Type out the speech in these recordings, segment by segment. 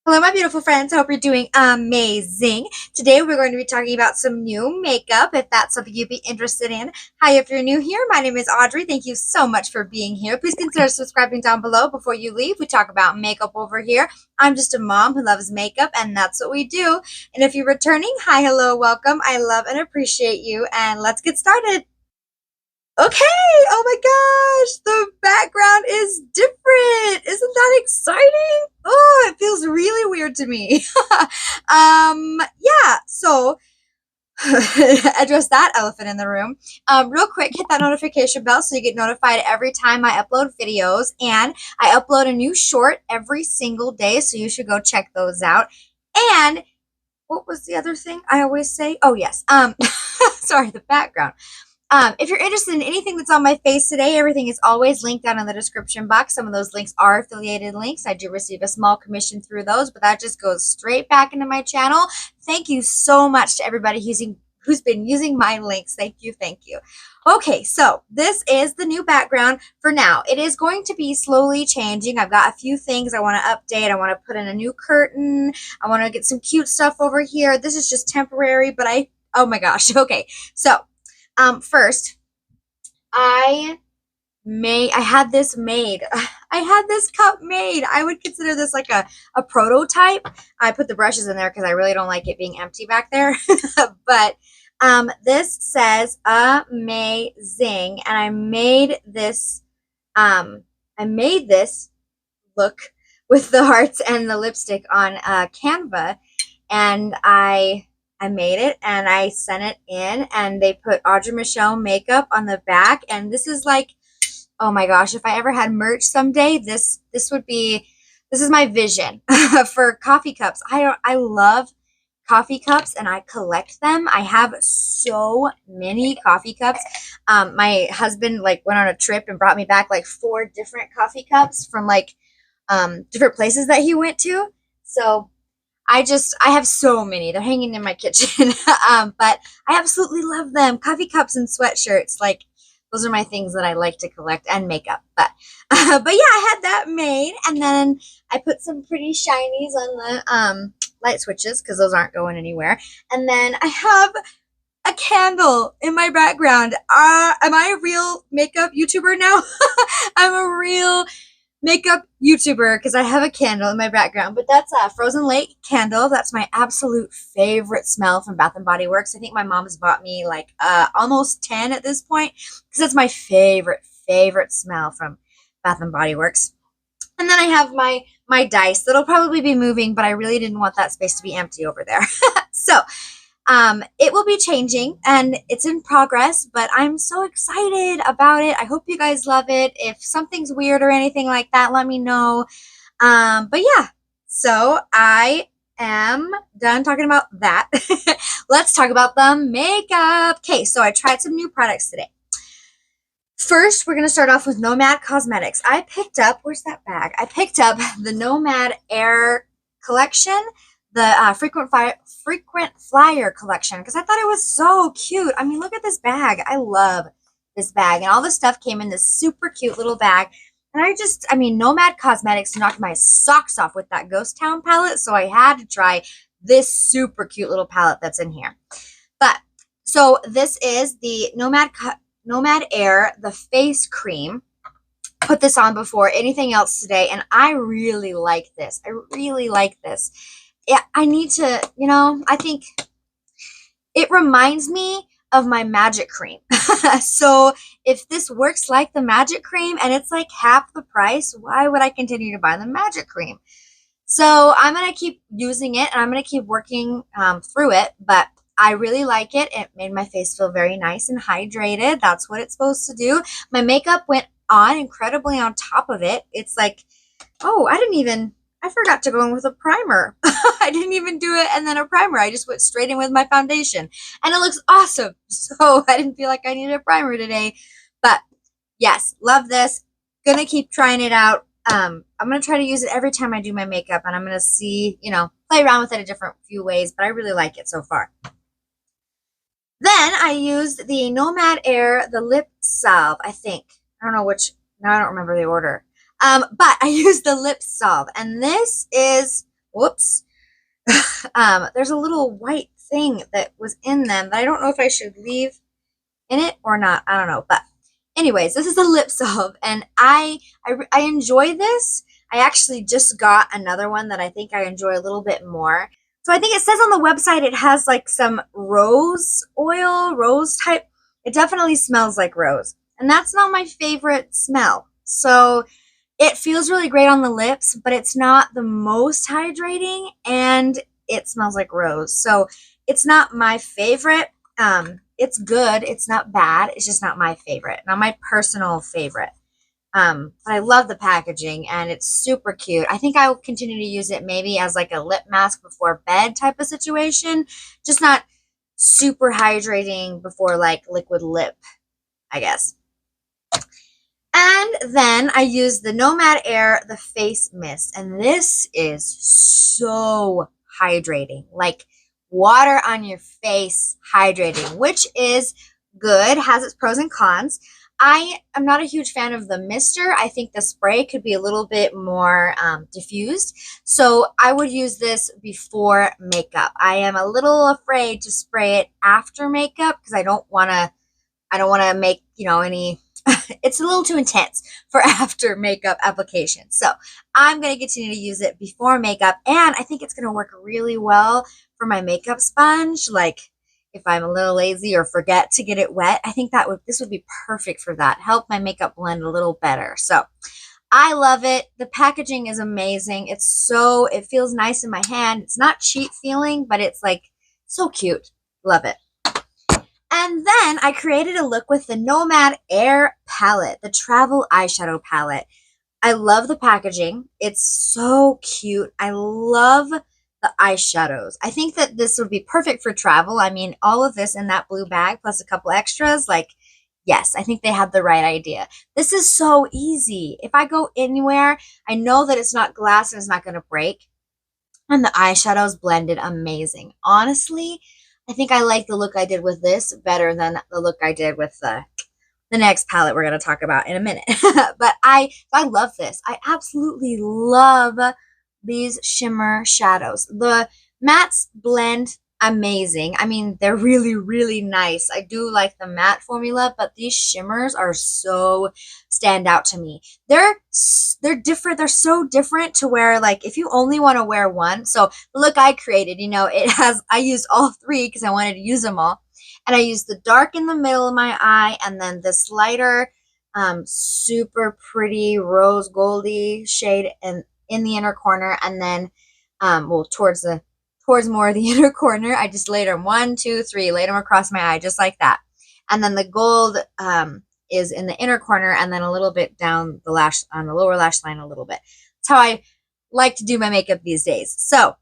Hello, my beautiful friends. Hope you're doing amazing. Today, we're going to be talking about some new makeup, if that's something you'd be interested in. Hi, if you're new here, my name is Audrey. Thank you so much for being here. Please consider subscribing down below before you leave. We talk about makeup over here. I'm just a mom who loves makeup, and that's what we do. And if you're returning, hi, hello, welcome. I love and appreciate you, and let's get started. Okay, oh my gosh, the background is different. Isn't that exciting? Oh, it feels really weird to me. Yeah, so address that elephant in the room. Real quick, hit that notification bell so you get notified every time I upload videos. And I upload a new short every single day, so you should go check those out. And what was the other thing I always say? Oh, yes. Sorry, the background. If you're interested in anything that's on my face today, everything is always linked down in the description box. Some of those links are affiliated links. I do receive a small commission through those, but that just goes straight back into my channel. Thank you so much to everybody who's been using my links. Thank you, thank you. Okay, so this is the new background for now. It is going to be slowly changing. I've got a few things I want to update. I want to put in a new curtain. I want to get some cute stuff over here. This is just temporary, but oh my gosh. Okay, so first, I had this made. I had this cup made. I would consider this like a prototype. I put the brushes in there because I really don't like it being empty back there. But this says a-mae-zing, and I made this look with the hearts and the lipstick on Canva, and I made it and I sent it in, and they put Audrey Michelle makeup on the back. And this is like, oh my gosh, if I ever had merch someday, this is my vision for coffee cups. I love coffee cups and I collect them. I have so many coffee cups. My husband like went on a trip and brought me back like 4 different coffee cups from like different places that he went to. So I have so many. They're hanging in my kitchen. But I absolutely love them. Coffee cups and sweatshirts. Like, those are my things that I like to collect, and makeup. But yeah, I had that made. And then I put some pretty shinies on the light switches because those aren't going anywhere. And then I have a candle in my background. Am I a real makeup YouTuber now? I'm a real makeup YouTuber because I have a candle in my background. But that's a Frozen Lake candle. That's my absolute favorite smell from Bath and Body Works. I think my mom's bought me like almost 10 at this point because that's my favorite smell from Bath and Body Works. And then I have my dice that'll probably be moving, but I really didn't want that space to be empty over there. So it will be changing and it's in progress, but I'm so excited about it. I hope you guys love it. If something's weird or anything like that, let me know. But yeah, so I am done talking about that. Let's talk about the makeup. Okay, so I tried some new products today. First, we're going to start off with Nomad Cosmetics. I picked up, where's that bag? I picked up the Nomad Air collection, the frequent flyer collection, because I thought it was so cute. I mean, look at this bag. I love this bag, and all the stuff came in this super cute little bag. And I mean, Nomad Cosmetics knocked my socks off with that Ghost Town palette, so I had to try this super cute little palette that's in here. But so this is the Nomad Air, the face cream. Put this on before anything else today, and I really like this. I really like this. Yeah, I need to, I think it reminds me of my magic cream. So if this works like the magic cream and it's like half the price, why would I continue to buy the magic cream? So I'm going to keep using it and I'm going to keep working through it, but I really like it. It made my face feel very nice and hydrated. That's what it's supposed to do. My makeup went on incredibly on top of it. It's like, oh, I forgot to go in with a primer. I didn't even do it and then a primer. I just went straight in with my foundation. And it looks awesome. So I didn't feel like I needed a primer today. But yes, love this. Gonna keep trying it out. I'm gonna try to use it every time I do my makeup. And I'm gonna see, play around with it a different few ways. But I really like it so far. Then I used the Nomad Air, the lip salve, I think. I don't know now I don't remember the order. But I used the lip salve, and this is whoops, there's a little white thing that was in them that I don't know if I should leave in it or not. I don't know. But anyways, this is a lip salve, and I enjoy this. I actually just got another one that I think I enjoy a little bit more. So I think it says on the website it has like some rose oil, rose type. It definitely smells like rose. And that's not my favorite smell. So it feels really great on the lips, but it's not the most hydrating, and it smells like rose. So it's not my favorite. It's good. It's not bad. It's just not my favorite. Not my personal favorite. But I love the packaging, and it's super cute. I think I will continue to use it maybe as like a lip mask before bed type of situation. Just not super hydrating before like liquid lip, I guess. And then I use the Nomad Air, the face mist. And this is so hydrating. Like water on your face hydrating, which is good, has its pros and cons. I am not a huge fan of the mister. I think the spray could be a little bit more diffused. So I would use this before makeup. I am a little afraid to spray it after makeup because I don't want to make, any it's a little too intense for after makeup application. So I'm going to continue to use it before makeup, and I think it's going to work really well for my makeup sponge. Like if I'm a little lazy or forget to get it wet, I think this would be perfect for that. Help my makeup blend a little better. So I love it. The packaging is amazing. It feels nice in my hand. It's not cheap feeling, but it's like so cute. Love it. And then I created a look with the Nomad Air palette, the travel eyeshadow palette. I love the packaging. It's so cute. I love the eyeshadows. I think that this would be perfect for travel. I mean, all of this in that blue bag plus a couple extras, like, yes, I think they had the right idea. This is so easy. If I go anywhere, I know that it's not glass and it's not going to break. And the eyeshadows blended amazing. Honestly, I think I like the look I did with this better than the look I did with the next palette we're going to talk about in a minute. But I love this. I absolutely love these shimmer shadows. The mattes blend amazing. I mean, they're really, really nice. I do like the matte formula, but these shimmers are so stand out to me. They're different. They're so different to where, like, if you only want to wear one. So the look I created, I used all three because I wanted to use them all. And I used the dark in the middle of my eye, and then this lighter, super pretty rose goldy shade in the inner corner, and then, towards more of the inner corner, I just laid them 1, 2, 3, laid them across my eye, just like that. And then the gold is in the inner corner, and then a little bit down the lash, on the lower lash line a little bit. That's how I like to do my makeup these days. So,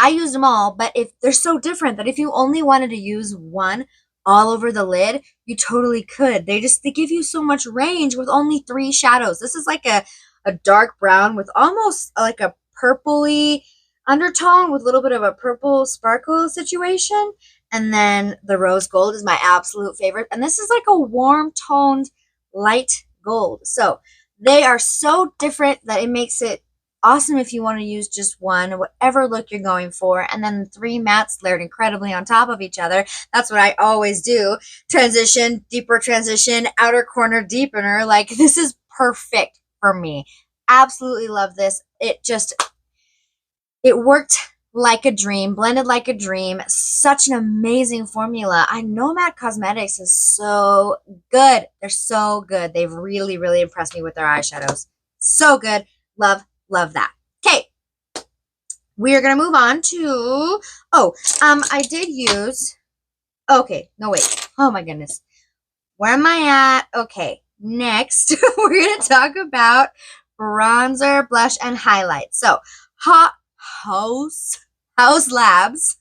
I used them all, but if they're so different that if you only wanted to use one all over the lid, you totally could. They give you so much range with only 3 shadows. This is like a dark brown with almost like a purpley undertone with a little bit of a purple sparkle situation. And then the rose gold is my absolute favorite. And this is like a warm toned light gold. So they are so different that it makes it awesome if you want to use just one, whatever look you're going for. And then 3 mattes layered incredibly on top of each other. That's what I always do. Transition, deeper transition, outer corner deepener. Like, this is perfect for me. Absolutely love this. It worked like a dream, blended like a dream. Such an amazing formula. Nomad Cosmetics is so good. They're so good. They've really, really impressed me with their eyeshadows. So good. Love that. Okay. We are going to move on to, I did use, okay, no, wait. Oh my goodness. Where am I at? Okay. Next, we're going to talk about bronzer, blush, and highlight. So, Haus Labs,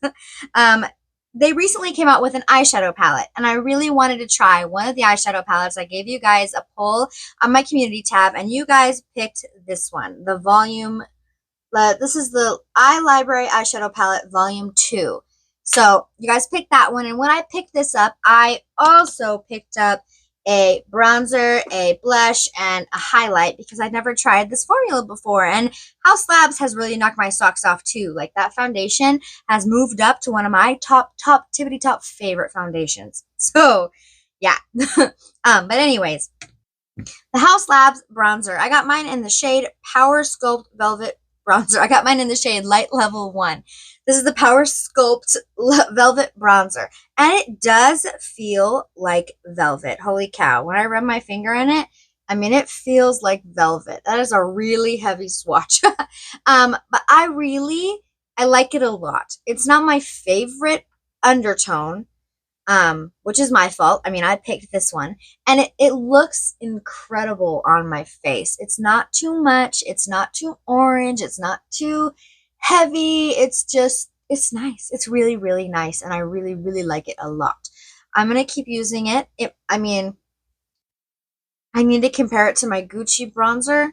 they recently came out with an eyeshadow palette, and I really wanted to try one of the eyeshadow palettes. I gave you guys a poll on my community tab, and you guys picked this one, this is the iLibrary eyeshadow palette volume 2. So you guys picked that one, and when I picked this up, I also picked up a bronzer, a blush, and a highlight because I'd never tried this formula before. And Haus Labs has really knocked my socks off too. Like that foundation has moved up to one of my top tippity top favorite foundations. So yeah. But anyways, the Haus Labs bronzer. I got mine in the shade Power Sculpt Velvet Bronzer. I got mine in the shade Light Level 1. This is the Power Sculpt Velvet Bronzer. And it does feel like velvet. Holy cow. When I rub my finger in it, I mean, it feels like velvet. That is a really heavy swatch. But I like it a lot. It's not my favorite undertone, which is my fault. I mean, I picked this one, and it looks incredible on my face. It's not too much. It's not too orange. It's not too heavy. It's nice. It's really, really nice, and I really, really like it a lot. I'm going to keep using it. I mean, I need to compare it to my Gucci bronzer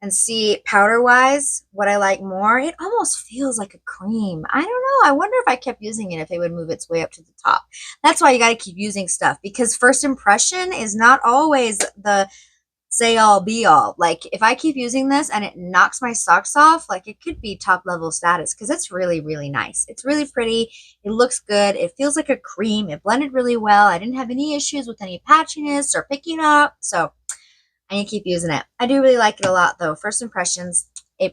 and see powder-wise what I like more. It almost feels like a cream. I don't know. I wonder if I kept using it, if it would move its way up to the top. That's why you got to keep using stuff, because first impression is not always the say-all, be-all. Like, if I keep using this and it knocks my socks off, like, it could be top-level status, because it's really, really nice. It's really pretty. It looks good. It feels like a cream. It blended really well. I didn't have any issues with any patchiness or picking up, so I need to keep using it. I do really like it a lot, though. First impressions, A+.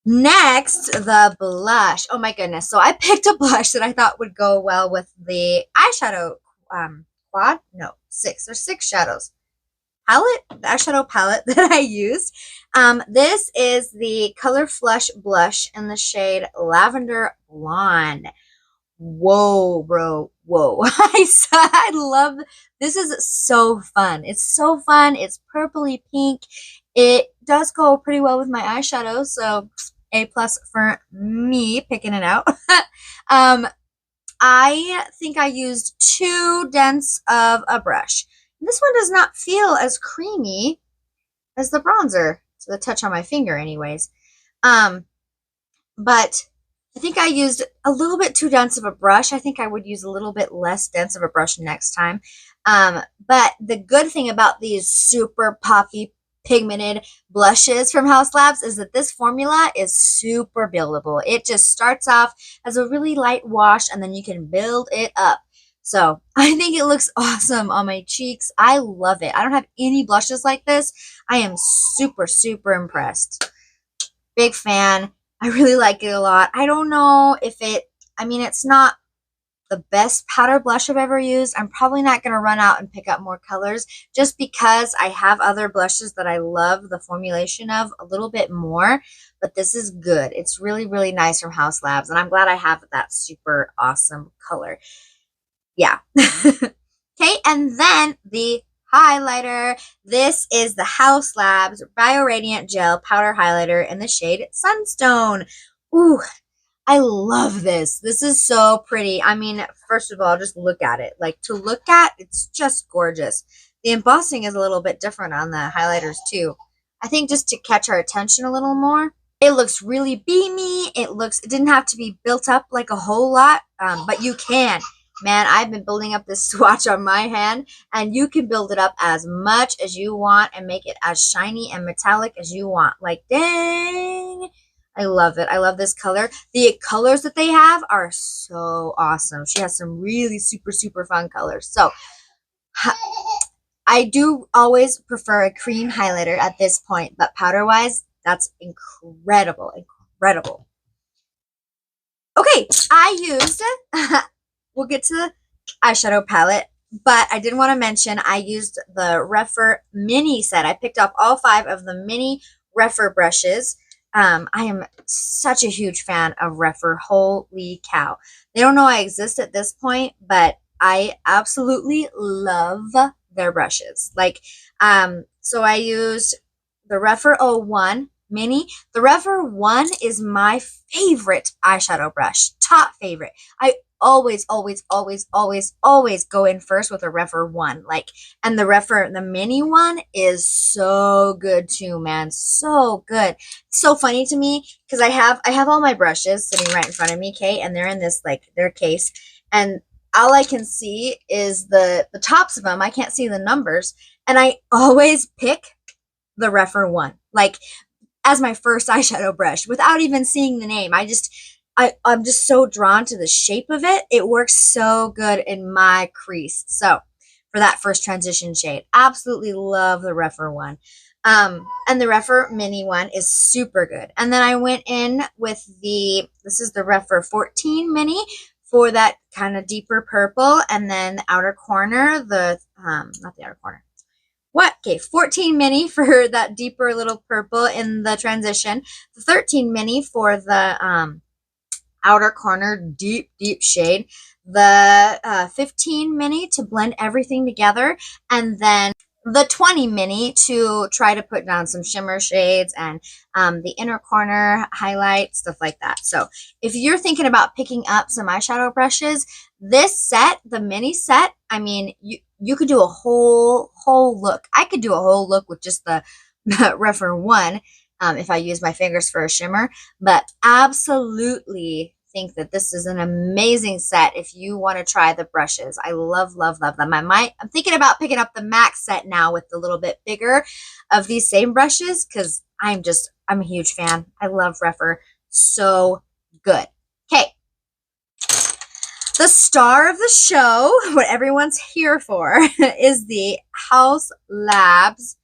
Next, the blush. Oh, my goodness. So I picked a blush that I thought would go well with the eyeshadow quad. No, 6. There's 6 shadows. Palette, the eyeshadow palette that I used. This is the Color Flush blush in the shade Lavender Blonde. Whoa, bro. Whoa. I love this. Is so fun. It's so fun. It's purpley pink. It does go pretty well with my eyeshadow, so A+ for me picking it out. I think I used 2 dents of a brush. This one does not feel as creamy as the bronzer, to the touch on my finger anyways. But I think I used a little bit too dense of a brush. I think I would use a little bit less dense of a brush next time. But the good thing about these super poppy pigmented blushes from Haus Labs is that this formula is super buildable. It just starts off as a really light wash, and then you can build it up. So I think it looks awesome on my cheeks. I love it. I don't have any blushes like this. I am super, super impressed. Big fan. I really like it a lot. I don't know if it's not the best powder blush I've ever used. I'm probably not going to run out and pick up more colors just because I have other blushes that I love the formulation of a little bit more. But this is good. It's really, really nice from Haus Labs, and I'm glad I have that super awesome color. Yeah. Okay, and then the highlighter. This is the Haus Labs Bio Radiant Gel Powder Highlighter in the shade Sunstone. Ooh, I love this. This is so pretty. I mean, first of all, just look at it. Like, to look at, it's just gorgeous. The embossing is a little bit different on the highlighters too. I think just to catch our attention a little more. It looks really beamy. It didn't have to be built up like a whole lot, but you can. Man, I've been building up this swatch on my hand, and you can build it up as much as you want and make it as shiny and metallic as you want. Like, dang, I love it. I love this color. The colors that they have are so awesome. She has some really super, super fun colors. So I do always prefer a cream highlighter at this point, but powder-wise, that's incredible, incredible. Okay, I used... We'll get to the eyeshadow palette, but I did want to mention I used the Rephr Mini Set. I picked up all 5 of the mini Rephr brushes. I am such a huge fan of Rephr. Holy cow. They don't know I exist at this point, but I absolutely love their brushes. Like, so I used the Rephr 01 Mini. The Rephr 1 is my favorite eyeshadow brush. Top favorite. I always go in first with a Rephr 1. Like, and the Mini one is so good too, man. So good. It's so funny to me because I have all my brushes sitting right in front of me, okay, and they're in this, like, their case, and all I can see is the tops of them. I can't see the numbers. And I always pick the Rephr one, like as my first eyeshadow brush without even seeing the name. I'm just so drawn to the shape of it. It works so good in my crease. So for that first transition shade, absolutely love the Rephr one. And the Rephr Mini one is super good. And then I went in with this is the Rephr 14 Mini for that kind of deeper purple. And then the outer corner, not the outer corner. What? Okay, 14 Mini for that deeper little purple in the transition. The 13 Mini for the outer corner, deep shade. The 15 Mini to blend everything together. And then the 20 Mini to try to put down some shimmer shades and the inner corner highlight, stuff like that. So if you're thinking about picking up some eyeshadow brushes, this set, the mini set, I mean, you could do a whole look. I could do a whole look with just the Rephr one if I use my fingers for a shimmer, but absolutely think that this is an amazing set if you want to try the brushes. I love them. I'm thinking about picking up the MAC set now with a little bit bigger of these same brushes because I'm a huge fan. I love Rephr. So good. Okay. The star of the show, what everyone's here for, is the Haus Labs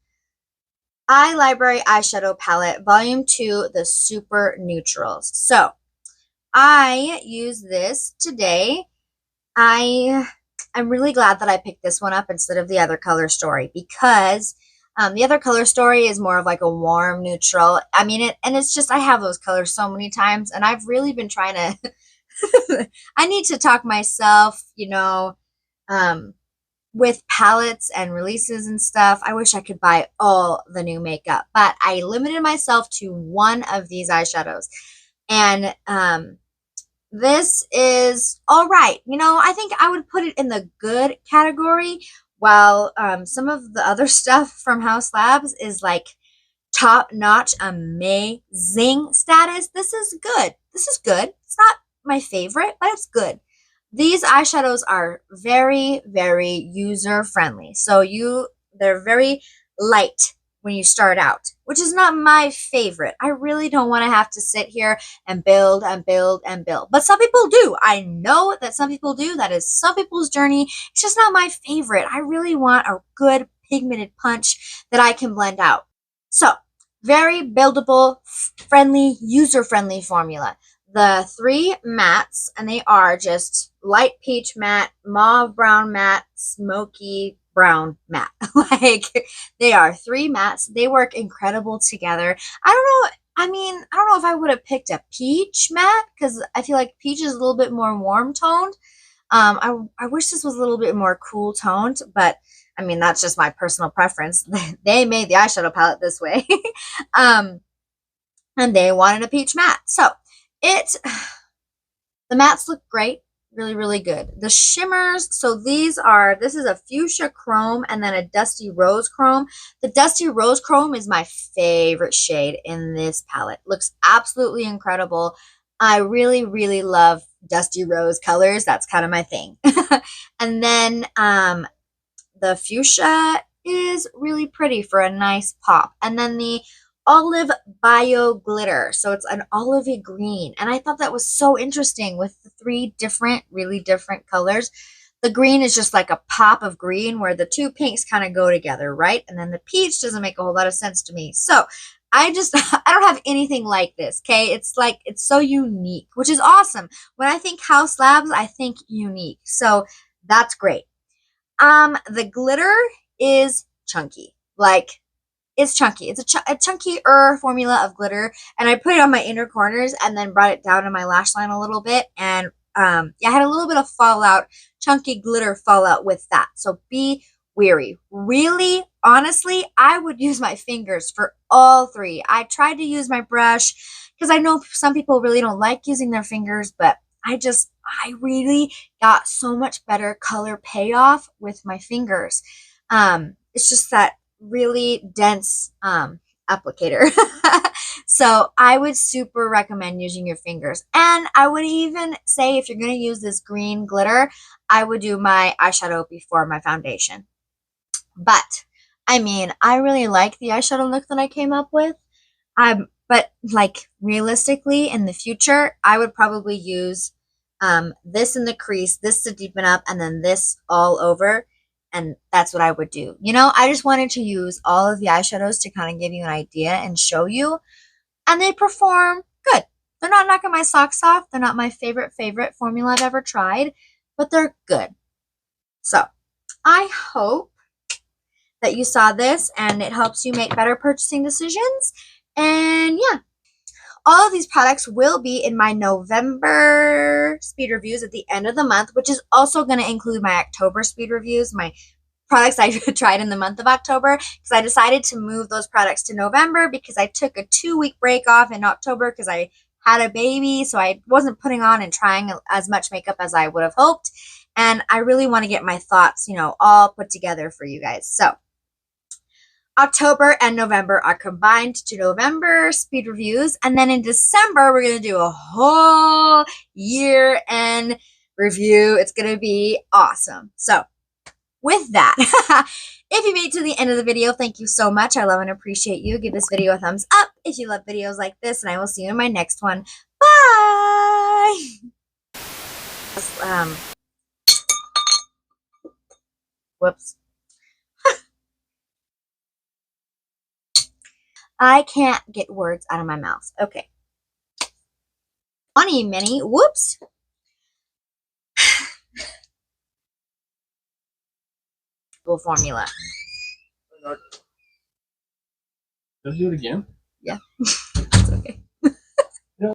Eye Library Eyeshadow Palette, Volume 2, the Super Neutrals. So I use this today. I'm really glad that I picked this one up instead of the other color story because the other color story is more of like a warm neutral. I mean, it's just, I have those colors so many times and I've really been trying to, I need to talk myself, with palettes and releases and stuff. I wish I could buy all the new makeup, but I limited myself to one of these eyeshadows. And this is all right. I think I would put it in the good category, while some of the other stuff from Haus Labs is like top-notch, amazing status. This is good. It's not my favorite, but it's good. These eyeshadows are very, very user-friendly. So they're very light when you start out, which is not my favorite. I really don't want to have to sit here and build and build and build. But some people do. I know that some people do. That is some people's journey. It's just not my favorite. I really want a good pigmented punch that I can blend out. So, very buildable, friendly, user-friendly formula. The 3 mattes, and they are just light peach matte, mauve brown matte, smoky brown matte. Like, they are 3 mattes. They work incredible together. I don't know if I would have picked a peach matte because I feel like peach is a little bit more warm toned. I wish this was a little bit more cool toned, but I mean, that's just my personal preference. They made the eyeshadow palette this way. And they wanted a peach matte. So the mattes look great. Really, really good. The shimmers, so this is a fuchsia chrome and then a dusty rose chrome. The dusty rose chrome is my favorite shade in this palette. Looks absolutely incredible. I really, really love dusty rose colors. That's kind of my thing. And then the fuchsia is really pretty for a nice pop. And then the olive bio glitter, so it's an olivey green, and I thought that was so interesting with the 3 really different colors. The green is just like a pop of green where the 2 pinks kind of go together, right? And then the peach doesn't make a whole lot of sense to me. So I don't have anything like this. Okay, it's so unique, which is awesome. When I think Haus Labs, I think unique, so that's great. The glitter is chunky. Like, it's chunky. It's a chunkier formula of glitter, and I put it on my inner corners and then brought it down to my lash line a little bit, and I had a little bit of fallout, chunky glitter fallout with that. So be weary. Really, honestly, I would use my fingers for all 3. I tried to use my brush because I know some people really don't like using their fingers, but I really got so much better color payoff with my fingers. It's just that really dense applicator. So I would super recommend using your fingers. And I would even say if you're going to use this green glitter, I would do my eyeshadow before my foundation. But I mean, I really like the eyeshadow look that I came up with. But like realistically in the future, I would probably use this in the crease, this to deepen up, and then this all over. And that's what I would do. You know, I just wanted to use all of the eyeshadows to kind of give you an idea and show you. And they perform good. They're not knocking my socks off. They're not my favorite formula I've ever tried, but they're good. So I hope that you saw this and it helps you make better purchasing decisions. And yeah, all of these products will be in my November speed reviews at the end of the month, which is also going to include my October speed reviews, my products I tried in the month of October, because I decided to move those products to November because I took a 2-week break off in October because I had a baby, so I wasn't putting on and trying as much makeup as I would have hoped. And I really want to get my thoughts, you know, all put together for you guys. So October and November are combined to November speed reviews. And then in December, we're going to do a whole year-end review. It's going to be awesome. So with that, if you made it to the end of the video, thank you so much. I love and appreciate you. Give this video a thumbs up if you love videos like this, and I will see you in my next one. Bye! Whoops. I can't get words out of my mouth. Okay. Funny mini. Whoops. Full formula. Did I do it again? Yeah. It's okay. Yeah.